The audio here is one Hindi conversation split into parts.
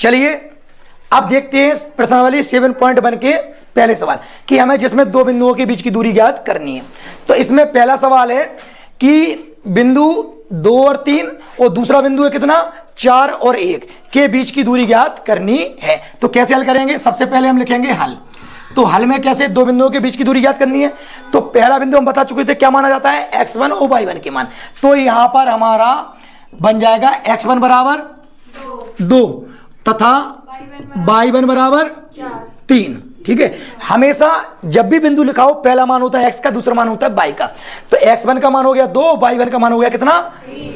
चलिए अब देखते हैं प्रश्नावली 7.1 के पहले सवाल कि हमें जिसमें दो बिंदुओं के बीच की दूरी ज्ञात करनी है। तो इसमें पहला सवाल है कि बिंदु 2 और 3 और दूसरा बिंदु है कितना 4 और 1 के बीच की दूरी ज्ञात करनी है। तो कैसे हल करेंगे? सबसे पहले हम लिखेंगे हल। तो हल में कैसे दो बिंदुओं के बीच की दूरी ज्ञात करनी है? तो पहला बिंदु हम बता चुके थे क्या माना जाता है, x1 और y1 के मान। तो यहां पर हमारा बन जाएगा x1 बराबर 2 तथा y1 बराबर 3। ठीक है, हमेशा जब भी बिंदु लिखा हो पहला मान होता है x का, दूसरा मान होता है y का। तो x1 का मान हो गया 2, y1 का मान हो गया कितना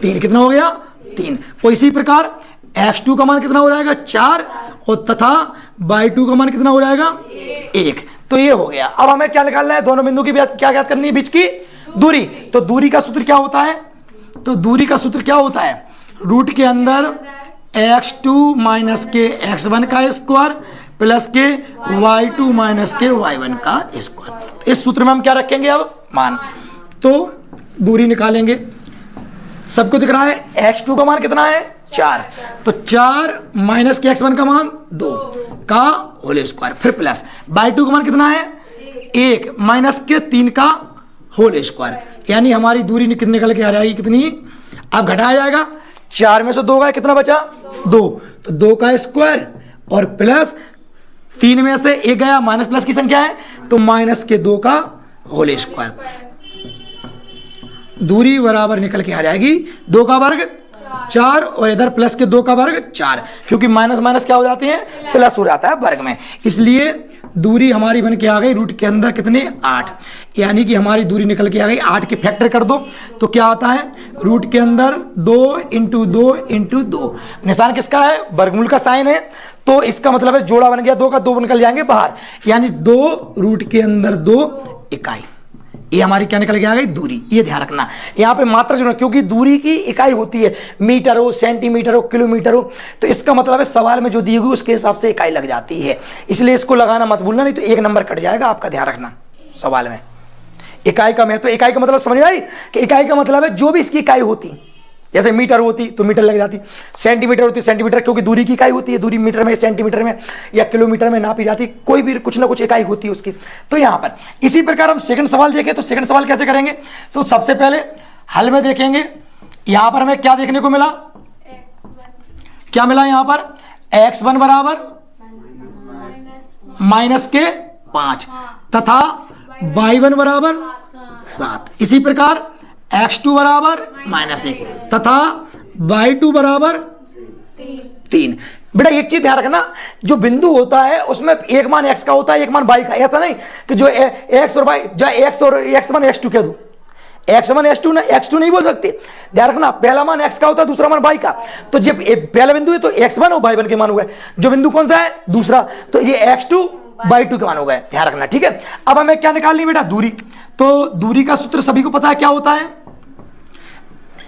3। कितना हो गया 3। और इसी प्रकार x2 का मान कितना हो जाएगा 4 और तथा y2 का मान कितना हो जाएगा 1। तो ये हो गया। अब हमें क्या निकालना है? दोनों बिंदु की क्या ज्ञात करनी है? बीच की दूरी। तो दूरी का सूत्र क्या होता है? तो दूरी का सूत्र क्या होता है? रूट के अंदर x2 माइनस के x1 का स्क्वायर प्लस के y2 माइनस के y1 का स्क्वायर। तो इस सूत्र में हम क्या रखेंगे? अब मान। तो दूरी निकालेंगे। सबको दिख रहा है x2 का मान कितना है 4। तो 4 माइनस के x1 का मान 2 का होल स्क्वायर, फिर प्लस y2 का मान कितना है 1 माइनस के 3 का होल स्क्वायर। यानी हमारी दूरी निकल के आ जाएगी कितनी? अब घटाया जाएगा 4 में से 2 का कितना बचा 2। तो 2 का स्क्वायर और प्लस 3 में से 1 गया, माइनस प्लस की संख्या है तो माइनस के 2 का होल स्क्वायर। दूरी बराबर निकल के आ जाएगी 2 का वर्ग 4 और इधर प्लस के 2 का वर्ग 4, क्योंकि माइनस माइनस क्या हो जाती है प्लस हो जाता है वर्ग में। इसलिए दूरी हमारी बन के आ गई रूट के अंदर कितने 8। यानी कि हमारी दूरी निकल के आ गई 8 के फैक्टर कर दो तो क्या आता है रूट के अंदर 2 इंटू 2 इंटू 2। निशान किसका है? वर्गमूल का साइन है। तो इसका मतलब है जोड़ा बन गया 2 का, 2 निकल जाएंगे बाहर, यानी 2 रूट के अंदर 2 इकाई। ये हमारी क्या निकल के आ गई दूरी। ये ध्यान रखना यहाँ पे मात्रा जो है, क्योंकि दूरी की इकाई होती है मीटर हो, सेंटीमीटर हो, किलोमीटर हो। तो इसका मतलब है सवाल में जो दी हुई उसके हिसाब से इकाई लग जाती है, इसलिए इसको लगाना मत भूलना, नहीं तो 1 नंबर कट जाएगा आपका। ध्यान रखना सवाल में इकाई का महत्व। इकाई का मतलब समझ आई कि इकाई का मतलब है जो भी इसकी इकाई होती, जैसे मीटर होती तो मीटर लग जाती, सेंटीमीटर होती सेंटीमीटर, क्योंकि दूरी की इकाई होती है, दूरी मीटर में, सेंटीमीटर में या किलोमीटर में नापी जाती, कोई भी कुछ ना कुछ इकाई होती है उसकी। तो यहाँ पर इसी प्रकार हम सेकंड सवाल देखें तो सेकंड सवाल कैसे करेंगे? तो सबसे पहले हल में देखेंगे। यहाँ पर हमें क्या देखने को मिला? क्या मिला यहाँ पर? x1 बराबर माइनस के 5 तथा y1 बराबर 7। इसी प्रकार x2 बराबर -1 तथा y2 बराबर 3। बेटा एक चीज ध्यान रखना, जो बिंदु होता है उसमें एक मान x का होता है, एक मान y का। ऐसा नहीं कि जो x और y, जो x और x1 x2 कह दूं, x1 x2 ना x2 नहीं बोल सकते। ध्यान रखना पहला मान x का होता है, दूसरा मान y का। तो जब पहला बिंदु है तो x1 और y1 के मान हुए। जो बिंदु कौन सा है? दूसरा। तो ये x2 y2 के मान हो गए। ध्यान रखना, ठीक है। अब हमें क्या निकालनी बेटा? दूरी। तो दूरी का सूत्र सभी को पता है क्या होता है?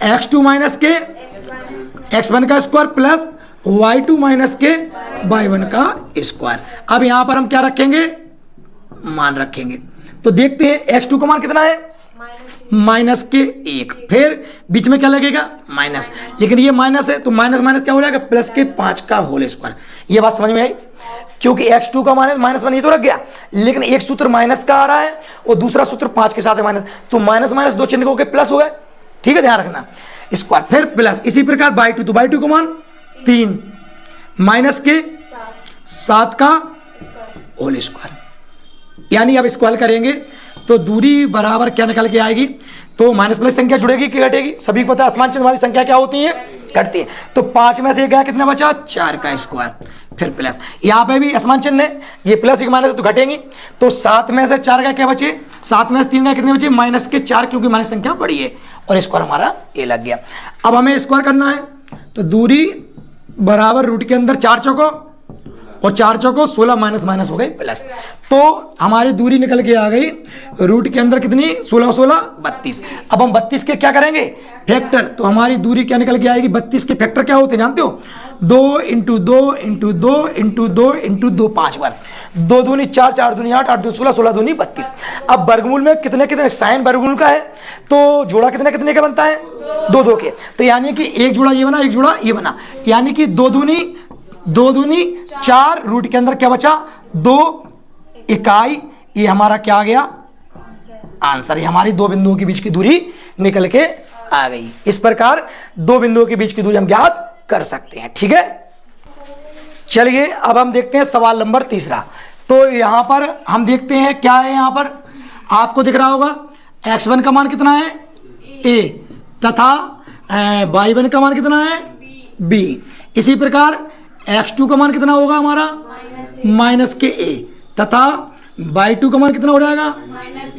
x2 माइनस के x1 का स्क्वायर प्लस y2 माइनस के y1 का स्क्वायर। अब यहां पर हम क्या रखेंगे? मान रखेंगे। तो देखते हैं x2 का मान कितना है माइनस के 1, फिर बीच में क्या लगेगा माइनस, लेकिन ये माइनस है तो माइनस माइनस क्या हो जाएगा प्लस के 5 का होल स्क्वायर। ये बात समझ में आई? क्योंकि x2 का मान -1 ये तो रख गया, लेकिन एक सूत्र माइनस का आ रहा है और दूसरा सूत्र 5 के साथ है माइनस, तो माइनस माइनस 2 चिन्ह हो गए प्लस हो गए। ठीक है, ध्यान रखना स्क्वायर फिर प्लस। इसी प्रकार y2, तो y2 का मान 3 माइनस के 7 का होल स्क्वायर। यानी अब स्क्वायर करेंगे तो दूरी बराबर क्या निकल के आएगी? तो माइनस प्लस संख्या जुड़ेगी कि घटेगी? सभी को पता है आसमान चिन्ह वाली संख्या क्या होती है? घटती है। तो 5 में से 1 गया, कितना बचा 4 का स्क्वायर, फिर प्लस। यहाँ पे भी आसमान चिन्ह है, ये प्लस एक माइनस तो घटेंगी। तो 7 में से 4 का क्या बचे? 7 में से 3 का कितने बचे? माइनस के 4, क्योंकि माइनस संख्या बड़ी है और स्क्वायर हमारा ये लग गया। अब हमें स्क्वायर करना है तो दूरी बराबर रूट के अंदर 4 चौको और 4 चौको 16 माइनस माइनस हो गई प्लस। तो हमारी दूरी निकल के आ गई रूट के अंदर कितनी 16 16 32। अब हम 32 के क्या करेंगे फैक्टर, तो हमारी दूरी क्या निकल के आएगी? 32 के फैक्टर क्या होते हैं जानते हो? 2 इंटू 2 इंटू 2 इंटू 2 इंटू 2 5 बार। 2 दूनी 4, 4 दूनी 8, 8 दूनी 16, 16 दूनी 32। अब वर्गमूल में कितने कितने साइन वर्गमूल का है तो जोड़ा कितने कितने का बनता है? 2 2 के। तो यानी कि एक जोड़ा ये बना, एक जोड़ा ये बना, यानी कि 2 दूनी 2 दूनी 4, रूट के अंदर क्या बचा 2 इकाई, ये हमारा क्या आ गया आंसर। ये हमारी 2 बिंदुओं के बीच की दूरी निकल के आ गई। इस प्रकार 2 बिंदुओं के बीच की दूरी हम ज्ञात कर सकते हैं। ठीक है, चलिए अब हम देखते हैं सवाल नंबर 3। तो यहां पर हम देखते हैं क्या है, यहां पर आपको दिख रहा होगा x1 का मान कितना है a तथा y1 का मान कितना है b। इसी प्रकार x2 का मान कितना होगा हमारा माइनस के a तथा y2 का मान कितना हो जाएगा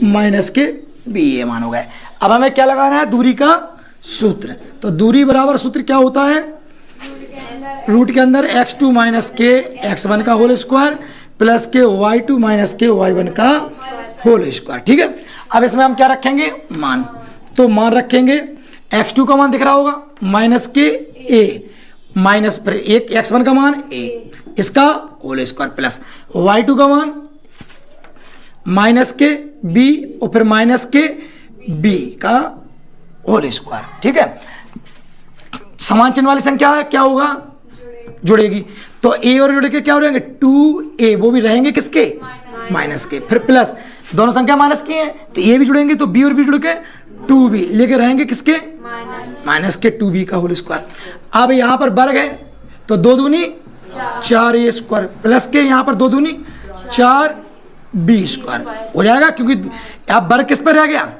माइनस के b। ये मान हो गए। अब हमें क्या लगाना है दूरी का सूत्र। तो दूरी बराबर सूत्र क्या होता है, रूट के अंदर x2 माइनस के x1 का होल स्क्वायर प्लस के y2 माइनस के y1 का होल स्क्वायर। ठीक है, अब इसमें हम क्या रखेंगे मान। तो मान रखेंगे x2 का मान दिख रहा होगा माइनस के a माइनस पर एक x1 का मान a इसका होल स्क्वायर प्लस y2 का मान माइनस के b और फिर माइनस के b का होल स्क्वायर। ठीक है, समान चिन्ह वाली संख्या है क्या होगा जुड़ेगी। तो a और जुड़ के क्या हो जाएंगे 2a, वो भी रहेंगे किसके माइनस के, फिर प्लस दोनों संख्या माइनस की हैं तो a भी जुड़ेंगे तो b और b जुड़ के 2b लेके रहेंगे किसके माइनस के 2b का होल स्क्वायर। अब यहाँ पर वर्ग है तो 2 दूनी 4a स्क्वायर प्लस के यहाँ पर 2 दूनी 4b स्क्वायर हो जाएगा, क्योंकि अब वर्ग किस पर रह गया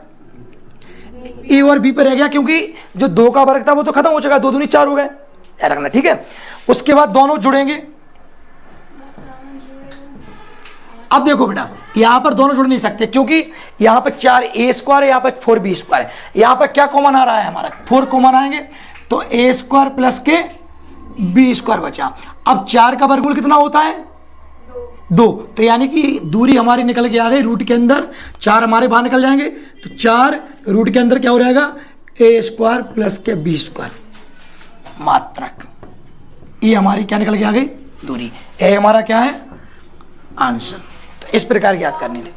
a और b पर रह गया, क्योंकि जो 2 का वर्ग था वो तो खत्म हो चुका, 2 दूनी 4 हो गए याद रखना। ठीक है, उसके बाद दोनों जुड़ेंगे। अब देखो बेटा यहां पर दोनों जुड़ नहीं सकते क्योंकि यहां पर 4a स्क्वायर है, यहां पर 4b स्क्वायर है। यहां पर क्या कॉमन आ रहा है हमारा 4 कॉमन आएंगे तो a स्क्वायर प्लस के b स्क्वायर बचा। अब 4 का वर्गमूल कितना होता है 2, तो यानी कि दूरी हमारी निकल के आ गई। रूट के अंदर 4 हमारे बाहर निकल जाएंगे तो 4 रूट के अंदर क्या हो जाएगा a स्क्वायर प्लस के b स्क्वायर मात्रक। ये हमारी क्या निकल के आ गई दूरी, ए हमारा क्या है आंसर। तो इस प्रकार याद करनी थी।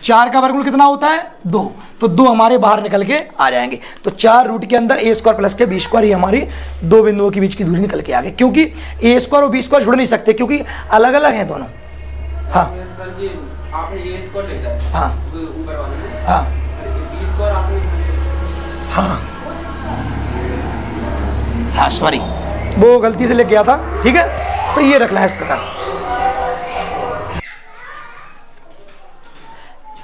4 का वर्गमूल कितना होता है 2, तो 2 हमारे बाहर निकल के आ जाएंगे। तो 4 रूट के अंदर a स्क्वायर प्लस के b स्क्वायर, ये हमारी 2 बिंदुओं के बीच की दूरी निकल के आ गई, क्योंकि a स्क्वायर और b स्क्वायर जुड़ नहीं सकते क्योंकि अलग अलग हैं दोनों। हाँ सर जी आपने a स्क्वायर लिखा है हाँ ऊपर वाले में, हाँ b स्क्वायर आपने हाँ हाँ सॉरी वो गलती से लिख गया था। ठीक है, तो ये रखना है इस प्रकार।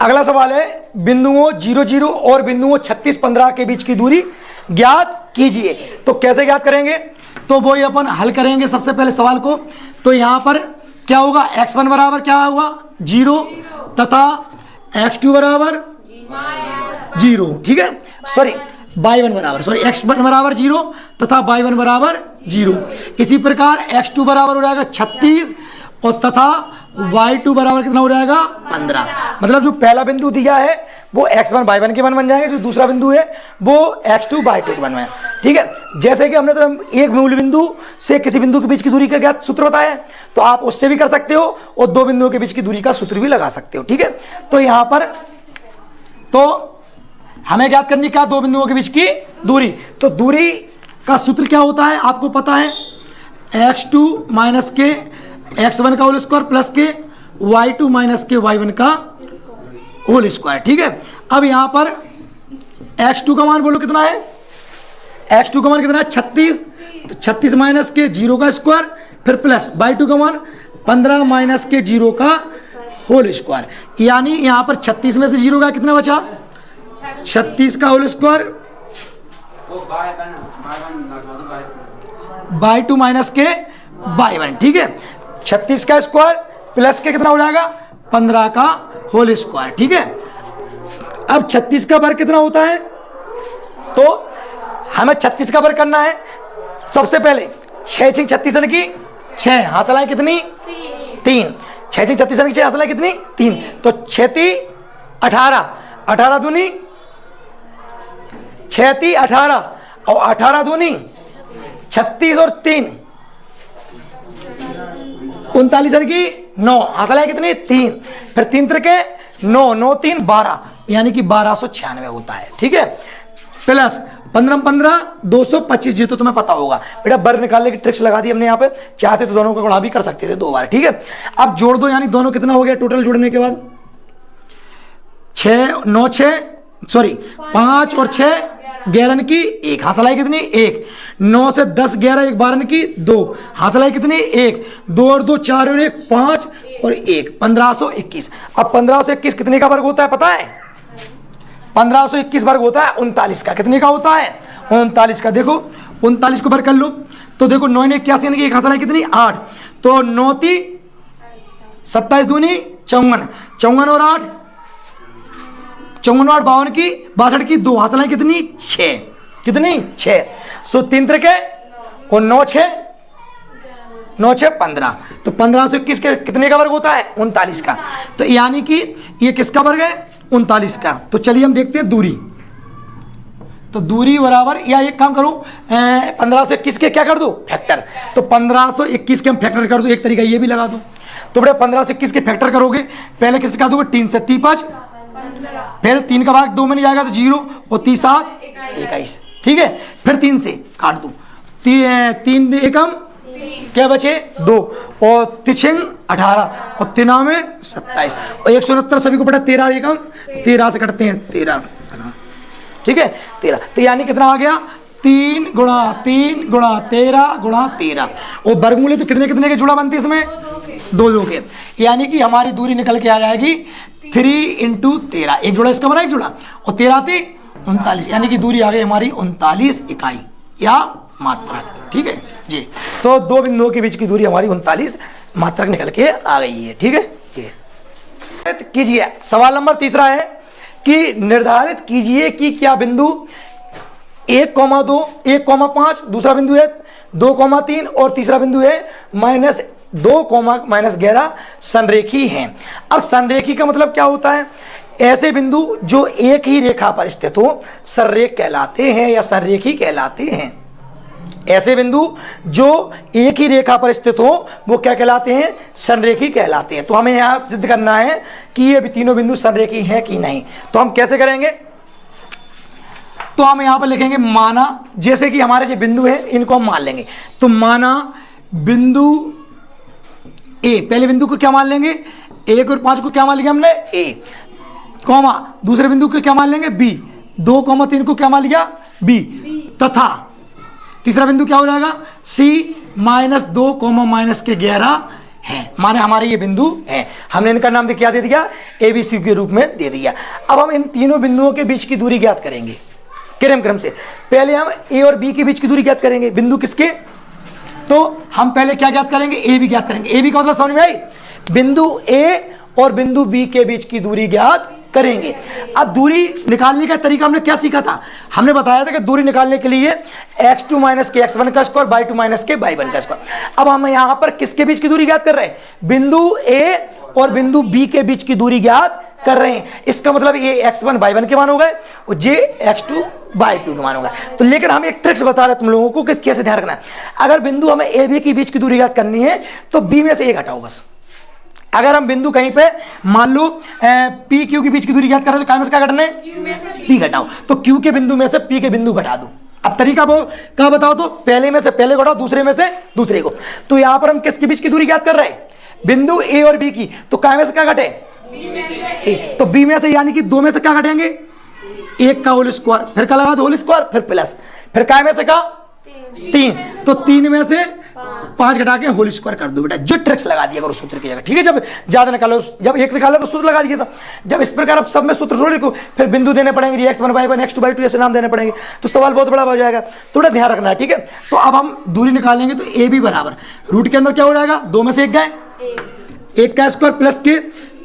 अगला सवाल है बिंदुओं 0 0 और बिंदुओं 36 15 के बीच की दूरी ज्ञात कीजिए। तो कैसे ज्ञात करेंगे, तो वो ये अपन हल करेंगे सबसे पहले सवाल को। तो यहां पर क्या होगा x1 बराबर क्या हुआ 0 तथा x2 बराबर 0। ठीक है, सॉरी y1 बराबर x1 बराबर 0 तथा y1 बराबर 0। इसी प्रकार x2 बराबर हो जाएगा 36 और तथा y2 बराबर कितना हो जाएगा 15। मतलब जो पहला बिंदु दिया है वो x1 y1 के मान बन जाएंगे, जो दूसरा बिंदु है वो x2 y2 के मान बन। ठीक है, जैसे कि हमने तो एक मूल बिंदु से किसी बिंदु के बीच की दूरी का ज्ञात सूत्र बताया है, तो आप उससे भी कर सकते हो और 2 बिंदुओं के बीच की दूरी का सूत्र भी लगा सकते हो। ठीक है, तो यहाँ पर तो हमें ज्ञात करनी क्या 2 बिंदुओं के बीच की दूरी। तो दूरी का सूत्र क्या होता है आपको पता है x2 माइनस के x1 का होल स्क्वायर प्लस के y2 माइनस के y1 का होल स्क्वायर। ठीक है, अब यहां पर x2 का मान बोलो कितना है, x2 का मान कितना है 36, तो 36 माइनस के 0 का स्क्वायर फिर प्लस y2 का मान 15 माइनस के 0 का होल स्क्वायर, यानी यहां पर 36 में से 0 का कितना बचा 36 का होल स्क्वायर y2 माइनस के y1। ठीक है, 36 का स्क्वायर प्लस के कितना हो जाएगा 15 का होल स्क्वायर। ठीक है, अब 36 का वर्ग कितना होता है, तो हमें 36 का वर्ग करना है। सबसे पहले 6 6 36 यानी कि 6 हासिलाएं कितनी 3, 6 6 36 यानी कि 6 हासिलाएं कितनी 3, तो 6 3 18, 18 दूनी 6 3 18 और 18 दूनी 36 और 3 39 यानी कि 9 हासिलाएं कितनी 3, फिर 3 त्रिके 9 9 3 12 यानी कि 1296 होता है। ठीक है, प्लस 15 15 225 जी, तो तुम्हें पता होगा बेटा। वर्ग निकालने की ट्रिक्स लगा दी हमने यहाँ पे। चाहते तो दोनों का गुणा भी कर सकते थे 2 बार, ठीक है। अब जोड़ दो, यानी दोनों कितना हो गया टोटल जोड़ने के बाद? 6 9 6 सॉरी 5 और 6 11 की 1, हासिलाई कितनी? 1। 9 से 10 11 1 12 की 2, हासिलाई कितनी? 1। 2 और 2 4 और 1 5 और 1 1521। अब 1521 कितने का वर्ग होता है पता है? 1521 वर्ग होता है 39 का। कितने का होता है? 39 का। देखो 39 को वर्ग कर लो तो देखो 9 ने 81 यानी कि 1 हासिलाई कितनी? 8। तो 9 ती 27 दूनी 54, 54 और 8 54 8 52 की 62 की 2, हासिलाई कितनी? 6। कितनी? 6। सो 3 त्रिके और 9 6 9 6 15। तो 1521 के कितने का वर्ग होता है? 39 का। तो यानी कि ये किसका वर्ग है? 39 का। तो चलिए हम देखते हैं दूरी। तो दूरी बराबर, या एक काम करो 1521 के क्या कर दो? फैक्टर। तो 1521 के हम फैक्टर कर दो, एक तरीका ये भी लगा दो। तो बेटा 1521 के फैक्टर करोगे, पहले किससे काट दोगे? 3 से 3 5, फिर 3 का भाग 2 में नहीं जाएगा तो 0 और 3 7 21, ठीक है। फिर 3 से काट दो, 3 एकम क्या बचे? 2 और 3 18 और 3 में 27 और 169 सभी को बेटा 13 एकम 13 से कटते हैं 13, ठीक है 13। तो यानी कितना आ गया? 3 गुणा 3 गुणा 13 गुणा 13। और वर्गमूल तो कितने कितने के जुड़ा बनते हैं इसमें? 2 के। यानी कि हमारी दूरी निकल के आ जाएगी 3 × 13। एक जुड़ा इसका बना, एक जुड़ा और 13 थे 39, यानी कि दूरी आ गई हमारी 39 इकाई या मात्रक, ठीक है जी। तो 2 बिंदुओं के बीच की दूरी हमारी 39 मात्रक निकल के आ गई है, ठीक है। ये कीजिए। सवाल नंबर 3 है कि निर्धारित कीजिए कि क्या बिंदु 1,2 1,5 दूसरा बिंदु है 2,3 और तीसरा बिंदु है -2, -11 संरेखी हैं। अब संरेखी का मतलब क्या होता है? ऐसे बिंदु जो एक ही रेखा पर स्थित हो संरेख कहलाते हैं या संरेखी कहलाते हैं। ऐसे बिंदु जो एक ही रेखा पर स्थित हो वो क्या कहलाते हैं? संरेखी कहलाते हैं। तो हमें यहां सिद्ध करना है कि ये तीनों बिंदु संरेखी हैं कि नहीं। तो हम कैसे करेंगे? तो हम यहां पर लिखेंगे माना, जैसे कि हमारे जो बिंदु हैं इनको हम मान लेंगे। तो माना बिंदु ए, पहले बिंदु को क्या मान लेंगे? 1 और 5 को क्या मान लिया हमने? ए, कॉमा दूसरे बिंदु को क्या मान लेंगे? बी, 2, 3 को क्या मान लिया? बी, तथा तीसरा बिंदु क्या हो जाएगा? सी -2, -11 है। हमारे ये बिंदु हैं। हमने इनका नाम क्या दे दिया? ABC के रूप में दे दिया। अब हम इन तीनों बिंदुओं के बीच की दूरी ज्ञात करेंगे क्रम से। पहले हम ए और बी के बीच की दूरी ज्ञात करेंगे। बिंदु किसके? तो हम पहले क्या ज्ञात करेंगे? ए बी ज्ञात करेंगे। ए बी का मतलब समझ में आई? बिंदु ए और बिंदु बी के बीच की दूरी ज्ञात करेंगे। अब दूरी निकालने का तरीका हमने क्या सीखा था? हमने बताया था कि दूरी निकालने के लिए x2 - के x1 का स्क्वायर, y2 - के y1 का स्क्वायर। अब हम यहां पर किसके बीच की दूरी ज्ञात कर रहे हैं? बिंदु ए और बिंदु बी के बीच की दूरी ज्ञात कर रहे हैं। इसका मतलब ये x1 y1 के मान हो गए और ये x2 y2 के मान हो गए। तो लेकिन हम एक ट्रिक्स बता रहे तुम लोगों को कि कैसे ध्यान रखना है। अगर बिंदु हमें ए बी के बीच की दूरी ज्ञात करनी है तो बी में से एक हटाओ बस। अगर हम बिंदु कहीं पे मान लो पी क्यू के बीच की दूरी ज्ञात कर रहे हो तो क्या में से क्या घटाना है? पी घटाओ। तो क्यू के बिंदु में से पी के बिंदु घटा दो। अब तरीका वो क्या बताओ? तो पहले में से पहले घटाओ, दूसरे में से दूसरे को। तो यहां पर हम किसके बीच की दूरी ज्ञात कर रहे हैं? बिंदु ए और बी की। तो क्या में से क्या घटे? तो बी में से यानी कि 2 में से क्या घटेंगे? 1 का होल स्क्वायर, फिर क्या लगा दो? होल स्क्वायर, फिर प्लस, फिर काय में से क्या? 3। तो 3 में से 5 घटा के होल स्क्वायर कर दो बेटा। जो ट्रिक्स लगा दिया करो सूत्र की जगह, ठीक है। जब ज्यादा निकालो, जब एक निकालो तो सूत्र लगा दिया था। जब इस प्रकार अब सब में सूत्र जोड़े को फिर बिंदु देने पड़ेंगे, x1 y1 x2 y2 ऐसे नाम देने पड़ेंगे, तो सवाल बहुत बड़ा हो जाएगा। थोड़ा ध्यान रखना है, ठीक है। तो अब हम दूरी निकालेंगे तो ए बी बराबर रूट के अंदर क्या हो जाएगा? 2 में से 1 गए, 1 का स्क्वायर प्लस के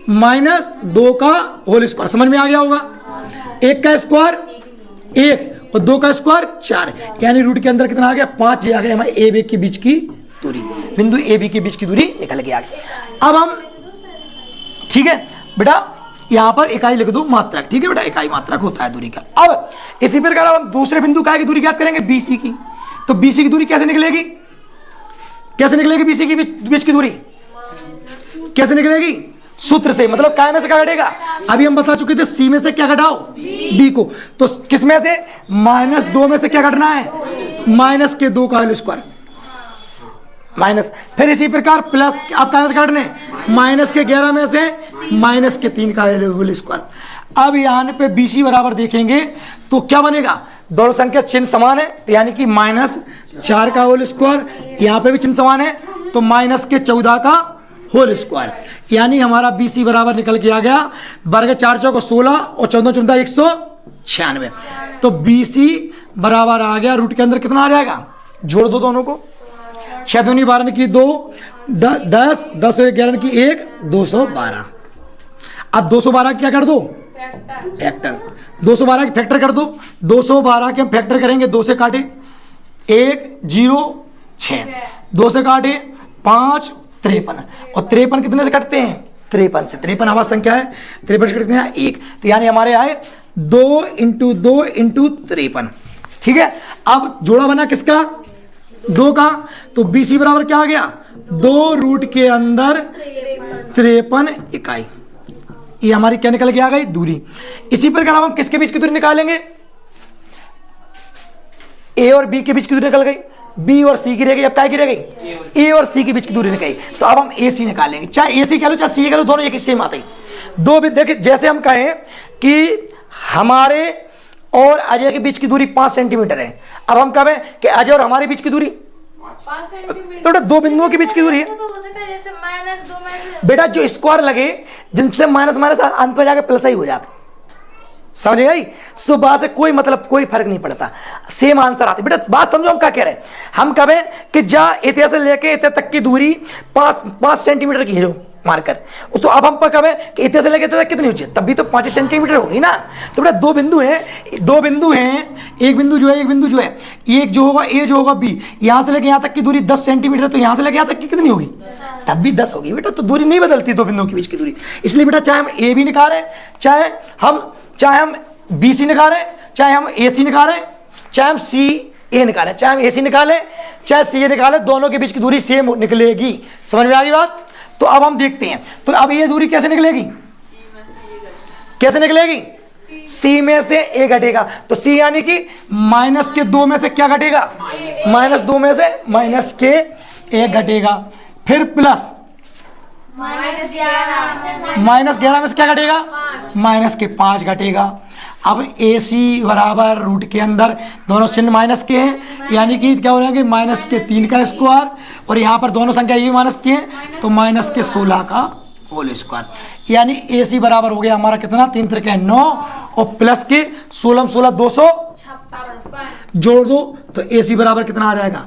-2 का होल स्क्वायर। समझ में आ गया होगा? 1 का स्क्वायर 1 और 2 का स्क्वायर 4, यानी रूट के अंदर कितना आ गया? 5 आ गया हमारे ए बी के बीच की दूरी। बिंदु ए बी के बीच की दूरी निकल के आ गई। अब हम, ठीक है बेटा, यहां पर इकाई लिख दो मात्रक, ठीक है बेटा, इकाई मात्रक होता है दूरी का। अब इसी प्रकार अब हम दूसरे बिंदु का की दूरी ज्ञात करेंगे? बीसी की। तो बीसी की दूरी कैसे निकलेगी? कैसे निकलेगी बीसी की बीच की दूरी? कैसे निकलेगी? सूत्र से, मतलब काय में से क्या घटेगा। अभी हम बता चुके थे सी में से क्या घटाओ, बी को, तो किस में से, -2 में से क्या घटना है, -2 का होल स्क्वायर माइनस। फिर इसी प्रकार प्लस, आप कहाँ से काटने, -11 में से -3 का होल स्क्वायर। अब यहाँ पे BC बराबर देखेंगे तो क्या बनेगा, दोनों संख्या चिन्ह समान है, यानी कि -4 का होल स्क्वायर, यहाँ पे भी चिन्ह समान है तो -14 का होल स्क्वायर, यानी हमारा BC बराबर निकल के आ गया वर्ग 4 चौको 16 और 14 14 196। तो BC बराबर आ गया, रूट के अंदर कितना आ जाएगा, जोड़ दो दोनों को, 6 दूनी 12 की 2, 10 10 और 11 की 1, 212। अब 212 क्या कर दो, फैक्टर, 212 की फैक्टर कर दो, 212 के हम फैक्टर करेंगे, 2 से काटे 1 0 6, 2 से काटे 5 53, और 53 कितने से कटते हैं, 53 से, 53 हमारी संख्या है, 53 से कटते हैं 1, तो यानी हमारे आए 2 × 2 × 53। ठीक है, अब जोड़ा बना किसका, 2 का, तो BC बराबर क्या आ गया, 2 रूट के अंदर 53 इकाई, ये हमारी क्या निकल के आ गई, दूरी। इसी प्रकार हम किसके बीच की दूरी निकालेंगे, A और B के बीच की दूरी निकल गई, B और C की रह गई, अब क्या की रह गई, A और C के बीच की दूरी निकल गई, तो अब हम AC निकालेंगे, चाहे AC कह लो चाहे C कह लो, दोनों एक हिस्से में आते हैं। दो भी देखिए, जैसे हम कहें कि हमारे और अजय के बीच की दूरी 5 सेंटीमीटर है, अब हम कहें कि अजय और हमारे बीच की दूरी 5 सेंटीमीटर, तो 2 बिंदुओं के बीच की दूरी है। तो हो सकता है जैसे -2 में से बेटा जो स्क्वायर लगे, जिनसे माइनस माइनस अंत पर जाकर प्लस ही हो जाता, समझ आई, सुबह से कोई मतलब कोई फर्क नहीं पड़ता, सेम आंसर आते। बेटा बात समझो हम क्या कह रहे हैं, हम कहें कि जा इतने से लेके इतने तक की दूरी 5 सेंटीमीटर की है मारकर, तो अब हम पर कहें कि इतने से लेके इतने तक कितनी होगी, तब भी तो 5 सेंटीमीटर होगी ना। तो बेटा 2 बिंदु हैं, एक बिंदु जो है, एक जो होगा A जो होगा B, यहाँ से लेके यहाँ तक की दूरी 10 सेंटीमीटर, तो यहाँ से लेके यहाँ तक की कितनी होगी, तब भी 10 होगी बेटा। तो दूरी नहीं बदलती 2 बिंदुओं के बीच की दूरी, इसलिए बेटा चाहे हम AB निकालें, चाहे हम BC निकालें, चाहे हम AC निकालें, चाहे हम CA निकालें, चाहे हम AC निकालें, चाहे CA निकालें, दोनों के बीच की दूरी सेम निकलेगी। समझ में आ गई बात। तो अब हम देखते हैं, तो अब ये दूरी कैसे निकलेगी, कैसे निकलेगी, C में से A घटेगा, तो C यानी कि -2 में से क्या घटेगा, -2 में से -1 घटेगा, फिर प्लस -11 में से क्या घटेगा, -5 घटेगा। अब AC बराबर रूट के अंदर दोनों चिन्ह माइनस के हैं, यानी कि क्या हो जाएंगे, -3 का स्क्वायर, और यहाँ पर दोनों संख्या ये माइनस के हैं तो -16 का होल स्क्वायर, यानी AC बराबर हो गया हमारा कितना, 3 × 3 = 9 और प्लस के 16 16 200 जोड़ दो, तो AC बराबर कितना आ जाएगा,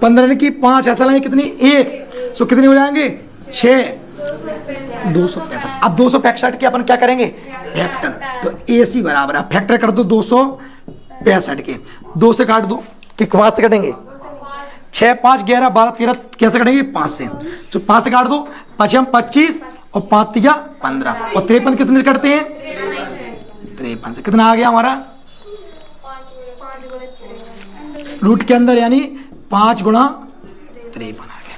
15 की 5 ऐसा लगे कितनी 1, सो कितने हो जाएंगे 6, 265। अब 265 के अपन क्या करेंगे, फैक्टर, तो AC बराबर है, फैक्टर कर दो 265 के, 2 से काट दो कि 5 से कटेंगे, 6 5 11 12 13 कैसे कटेंगे, 5 से, तो 5 से काट दो, 5 25 और 5 3 15, और 53 कितने से कटते हैं, 53 से कितना आ गया हमारा, रूट के अंदर यानी 5 × 53 आ गया।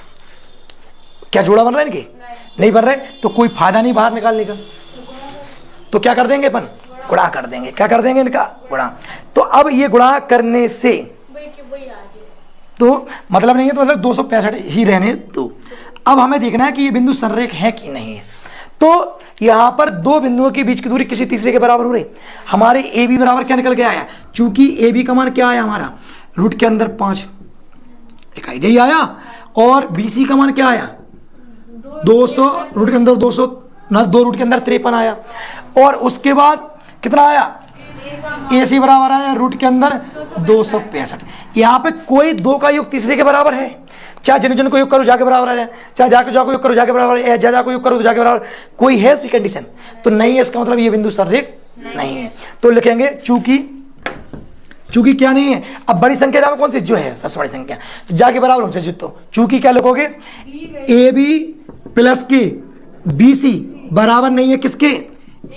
क्या जोड़ा बन रहा है इनके, नहीं बन रहे, तो कोई फायदा नहीं बाहर निकालने का, तो क्या कर देंगे अपन, गुणा कर देंगे, क्या कर देंगे इनका गुणा। तो अब ये गुणा करने से तो मतलब नहीं है, तो मतलब 265 ही रहने दो। अब हमें देखना है कि ये बिंदु संरेख है कि नहीं है, तो यहाँ पर 2 बिंदुओं के बीच की दूरी किसी तीसरे के बराबर हो रही, हमारे AB बराबर क्या निकल के आया, चूंकि AB का मान क्या आया हमारा, रूट के अंदर 5 इकाई यही आया, और BC का मान क्या आया 200, रूट के अंदर 200 ना, 2 रूट के अंदर 53 आया, और उसके बाद कितना आया, AC बराबर आया रूट के अंदर 265। यहाँ पे कोई 2 का योग तीसरे के बराबर है, चाहे जिन को योग करो जाके बराबर आ जाए, चाहे जाके जाको योग करो जाके बराबर है, जाको योग करो तो जाके बराबर, कोई है ऐसी कंडीशन तो नहीं है, इसका मतलब ये बिंदु संरेख नहीं है। तो लिखेंगे चूंकि क्या नहीं है, अब बड़ी संख्या जाओ कौन सी, जो है सबसे बड़ी संख्या, तो जाके बराबर हो जाए, तो चूंकि क्या लिखोगे, AB प्लस के BC बराबर नहीं है किसके,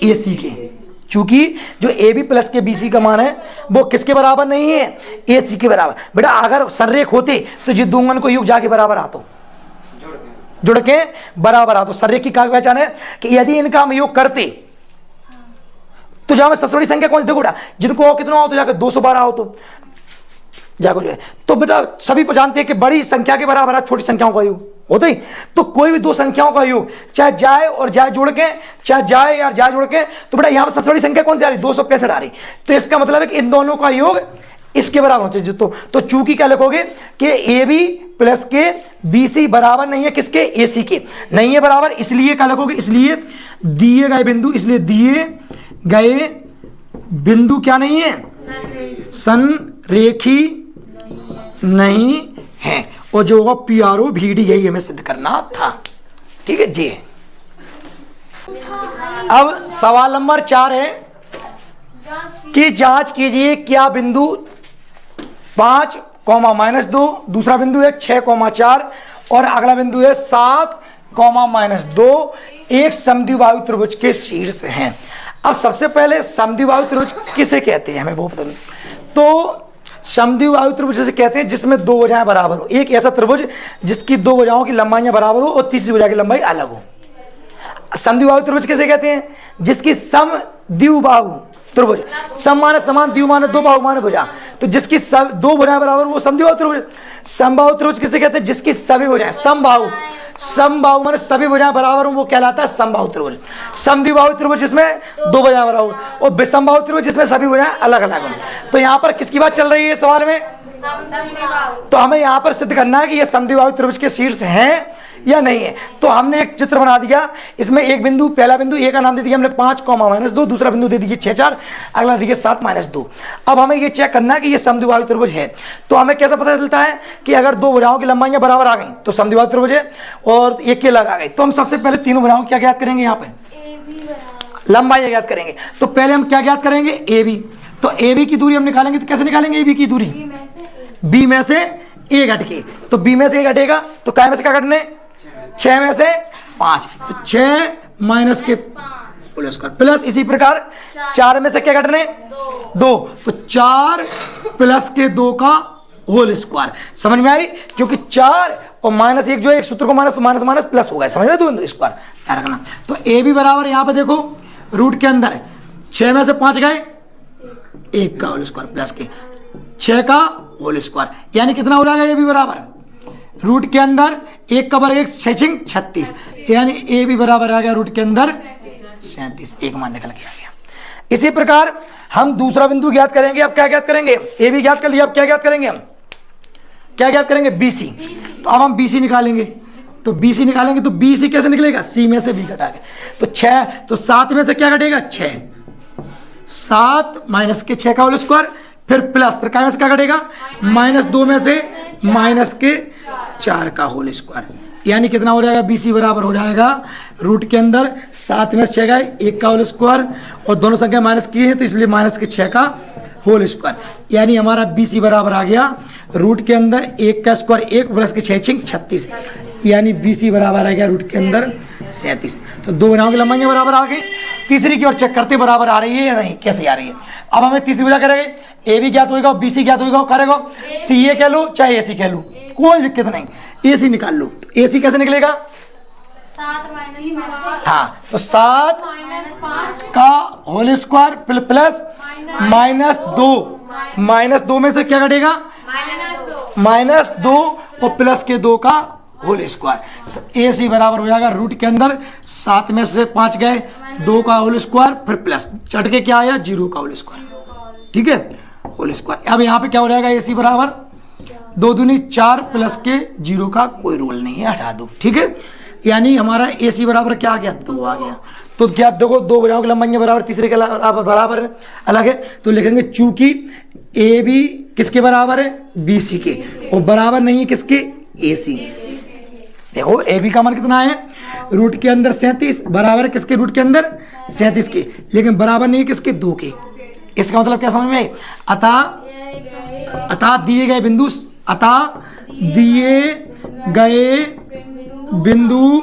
AC के, चूंकि जो ए बी प्लस के बी सी का मान है वो किसके बराबर नहीं है, ए सी के बराबर। बेटा अगर सररेख होते तो ये दो अंगन को योग जाके बराबर आतो, जुड़ के बराबर आतो। सररेख की क्या पहचान है कि यदि इनका हम योग करते तो जहां में सबसे बड़ी संख्या कौन सी, देखो बेटा जिनको कितना हो तो जाकर 212 हो तो जाकर जो है, तो बेटा सभी जानते हैं कि बड़ी संख्या के बराबर है छोटी संख्याओं का योग होता ही। तो कोई भी दो संख्याओं का योग चाहे जाए और जाए जोड़ के, चाहे जाए या जाए जोड़ के, तो बेटा यहाँ पर सबसे बड़ी संख्या कौन सी आ रही, 265 आ रही। तो इसका मतलब है कि इन दोनों का योग इसके बराबर होना चाहिए। तो चूंकि क्या लिखोगे कि ए बी प्लस के बी सी बराबर नहीं है किसके, ए सी के नहीं है बराबर, इसलिए क्या लिखोगे, इसलिए दिए गए बिंदु, इसलिए दिए गए बिंदु क्या नहीं है, संरेखी नहीं है। और जो होगा पी आर ओ भी डी, यही हमें सिद्ध करना था। ठीक है जी। अब सवाल नंबर 4 है कि जांच कीजिए क्या बिंदु 5, -2, दूसरा बिंदु है 6, 4 और अगला बिंदु है 7, -2 एक समद्विबाहु त्रिभुज के शीर्ष हैं। अब सबसे पहले समद्विबाहु त्रिभुज किसे कहते हैं हमें वो बता दें। तो समद्विबाहु त्रिभुज जिसे कहते हैं जिसमें दो भुजाएं बराबर हो, एक ऐसा त्रिभुज जिसकी दो भुजाओं की लंबाइयां बराबर हो और तीसरी भुजा की लंबाई अलग हो। समद्विबाहु त्रिभुज किसे कहते हैं, जिसकी समद्विबाहु त्रिभुज, सम माने समान, द्वि माने दो, बाहु माने भुजा, तो जिसकी सब दो भुजाएं बराबर वो समद्विबाहु त्रिभुज। समबाहु त्रिभुज किसे कहते हैं, जिसकी सभी भुजाएं, समबाहु, समबाहु माने सभी भुजाएं बराबर हो वो कहलाता है समबाहु त्रिभुज। समद्विबाहु त्रिभुज जिसमें दो भुजाएं बराबर और विषमबाहु त्रिभुज जिसमें सभी भुजाएं अलग अलग हो। तो यहाँ पर किसकी बात चल रही है सवाल में, तो हमें यहाँ पर सिद्ध करना है कि ये समद्विबाहु त्रिभुज के शीर्ष हैं या नहीं है। तो हमने एक चित्र बना दिया, इसमें एक बिंदु, पहला बिंदु ए का नाम दे दिया हमने 5, -2, दूसरा बिंदु दे दीजिए 6, 4, अगला देखिए 7, -2। अब हमें ये चेक करना है कि ये समद्विबाहु त्रिभुज है। तो हमें कैसे पता चलता है कि अगर दो भुजाओं की लंबाइयां बराबर आ गई तो समद्विबाहु त्रिभुज है और एक के अलग आ गई। तो हम सबसे पहले तीनों भुजाओं क्या ज्ञात करेंगे, यहाँ पे लंबाई ज्ञात करेंगे। तो पहले हम क्या ज्ञात करेंगे, ए बी। तो ए बी की दूरी हम निकालेंगे, तो कैसे निकालेंगे ए बी की दूरी, बी में से ए घट के, तो बी में से ए घटेगा तो काय में से क्या घटने, 6 में से 5, तो 6 माइनस के होल स्क्वायर प्लस इसी प्रकार 4 में से क्या घटने 2, तो 4 प्लस के 2 का होल स्क्वायर। समझ में आई, क्योंकि 4 और -1 जो है एक सूत्र को माइनस प्लस होगा, समझ में, दो स्क्वायर ध्यान रखना। तो ए भी बराबर यहाँ पे देखो रूट के अंदर 6 में से 5 गए 1 का होल स्क्वायर प्लस के 6 का होल स्क्वायर, यानी कितना हो जाएगा, ए भी बराबर रूट के अंदर 1 का वर्ग 6 36, यानी ए भी बराबर आ गया रूट के अंदर 37, एक मान निकल के आ गया। इसी प्रकार हम दूसरा बिंदु ज्ञात करेंगे। अब क्या ज्ञात करेंगे, ए भी ज्ञात कर लिया, अब क्या ज्ञात करेंगे हम, क्या ज्ञात करेंगे, बीसी। तो अब हम बीसी निकालेंगे, तो बीसी निकालेंगे तो बीसी कैसे निकलेगा, सी में से बी घटा के, तो 6, तो 7 में से क्या घटेगा 6, 7 माइनस के 6 का होल स्क्वायर, फिर प्लस, फिर क्या में से क्या घटेगा, -2 में से माइनस के 4 का होल स्क्वायर, यानी कितना हो जाएगा, बीसी बराबर हो जाएगा रूट के अंदर 7 में से 6 गए 1 का होल स्क्वायर और दोनों संख्या माइनस की है तो इसलिए माइनस के 6 का होल स्क्वायर, यानी हमारा बीसी बराबर आ गया रूट के अंदर 1 का स्क्वायर 1 प्लस के 6 36, यानी बीसी बराबर आ गया रूट के अंदर 37। तो दो भुजाओं की लंबाइयां बराबर आ गई। तीसरी की ओर चेक करते बराबर आ रही है या नहीं, कैसे आ रही है। अब हमें तीसरी भुजा करेंगे, ए भी ज्ञात होगा, बी सी ज्ञात होगा, करेगा सी ए कह लो चाहे ए सी कह लो, कोई दिक्कत नहीं, ए सी निकाल लो। तो ए सी कैसे निकलेगा, 7 - हाँ, तो 7 5 का होल स्क्वायर प्लस -2 में से क्या घटेगा, -2 और प्लस के 2 का होल स्क्वायर, तो ए सी बराबर हो जाएगा रूट के अंदर 7 में से 5 गए 2 का होल स्क्वायर फिर प्लस चढ़ के क्या आया 0 का होल स्क्वायर, ठीक है, होल स्क्वायर। अब यहाँ पे क्या हो जाएगा, ए सी बराबर 2 दूनी 4 प्लस के 0 का कोई रोल नहीं है, हटा दो, ठीक है, यानी हमारा ए सी बराबर क्या आ गया, 2 आ गया। तो क्या देखो दो भुजाओं की लंबाइयां बराबर, तीसरे के बराबर है, अलग है, तो लिखेंगे चूंकि ए बी किसके बराबर है, बी सी के, और बराबर नहीं है किसके, ए सी। देखो ए बी का मान कितना है, रूट के अंदर 37 बराबर है किसके, रूट के अंदर 37 के, लेकिन बराबर नहीं है किसके, 2 के। इसका मतलब क्या समझ में आई, अतः दिए गए बिंदु, अतः दिए गए बिंदु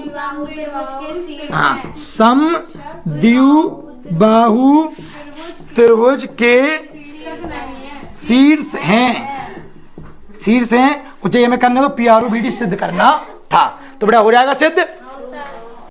हाँ समद्विबाहु त्रिभुज के शीर्ष हैं, शीर्ष हैं, उसे हमें करना तो P R O B D सिद्ध करना था। तो बेटा हो जाएगा सिद्ध।